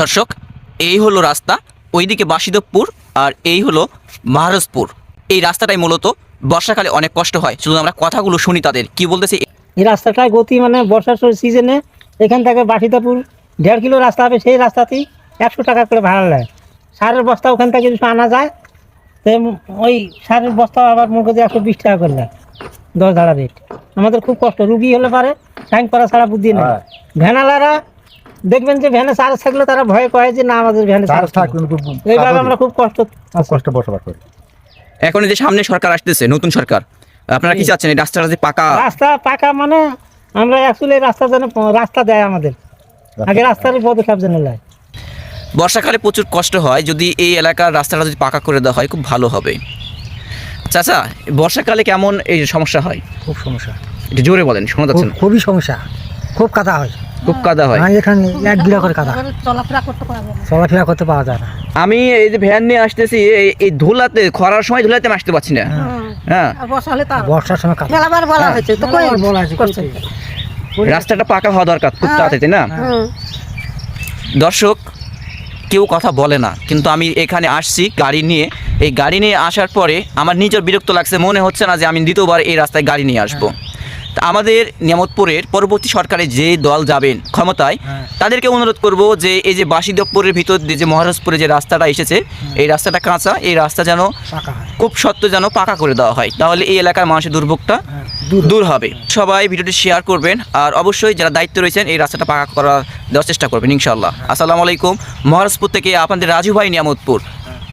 দর্শক, এই হলো রাস্তা, ওইদিকে বাসিদেবপুর আর এই হলো মহারাজপুর। এই রাস্তাটাই মূলত বর্ষাকালে অনেক কষ্ট হয়। শুধু আমরা কথাগুলো শুনি তাদের কি বলতেছে। এই রাস্তাটায় গতি মানে বর্ষার সিজনে এখান থেকে বাসিদাপুর 1.5 কিলো রাস্তা হবে, সেই রাস্তাতেই 100 টাকা করে ভাড়া নেয়। সারের বস্তা ওখান থেকে কিছু আনা যায়, তো ওই সারের বস্তা আবার মনে করছে 120 টাকা করে নেয়, 10 ধারা রেট। আমাদের খুব কষ্ট, রুগী হলে পারে সাইন করা ছাড়া বুদ্ধি নেই। ভ্যানালারা দেখবেন যে ভ্যানে চার্জ থাকলে তারা ভয় করে যে না আমাদের ভ্যানে চার্জ থাকবে, এইভাবে আমরা খুব কষ্ট বসবাস করি। এখন এই যে সামনে সরকার আসতেছে, নতুন সরকার, আপনারা কি চাচ্ছেন? এই রাস্তাটা যে রাস্তা পাকা মানে আমরা অ্যাকচুয়ালি রাস্তা যেন রাস্তা দেয় আমাদের, আগে রাস্তার পদক্ষেপ যেন নেয়। বর্ষাকালে প্রচুর কষ্ট হয়, যদি এই এলাকার রাস্তাটা যদি পাকা করে দেওয়া হয় খুব ভালো হবে। চাচা, বর্ষাকালে কেমন এই সমস্যা হয়? খুব সমস্যা, একটু জোরে বলেন, শোনা যাচ্ছে না। খুবই সমস্যা, খুব কাদা হয়, খুব কাদা হয়। এখানে 1 বিঘা করে কাদা, চলাফেরা করতে পাওয়া যায় না। আমি এই যে ভ্যান নিয়ে আসতেছি, এই ধুলাতে, খরার সময় ধুলাতে আমি আসতে পারছি না। হ্যাঁ, বর্ষার সময় কাদা। রাস্তাটা পাকা হওয়া দরকার খুব তাড়াতাড়ি, তাই না? দর্শক, কেউ কথা বলে না, কিন্তু আমি এখানে আসছি গাড়ি নিয়ে। এই গাড়ি নিয়ে আসার পরে আমার নিজের বিরক্ত লাগছে, মনে হচ্ছে না যে আমি দ্বিতীয়বার এই রাস্তায় গাড়ি নিয়ে আসবো। তা আমাদের নিয়ামতপুরের পরবর্তী সরকারে যে দল যাবেন ক্ষমতায়, তাদেরকে অনুরোধ করব যে এই যে বাসিদেবপুরের ভিতর দিয়ে যে মহারাজপুরে যে রাস্তাটা এসেছে, এই রাস্তাটা কাঁচা, এই রাস্তা যেন খুব সত্য যেন পাকা করে দেওয়া হয়, তাহলে এই এলাকার মানুষের দুর্ভোগটা দূর হবে। সবাই ভিডিওটি শেয়ার করবেন, আর অবশ্যই যারা দায়িত্ব রয়েছেন এই রাস্তাটা পাকা দেওয়ার চেষ্টা করবেন ইনশাআল্লাহ। আসসালামু আলাইকুম। মহারাজপুর থেকে আপনাদের রাজু ভাই, নিয়ামতপুর।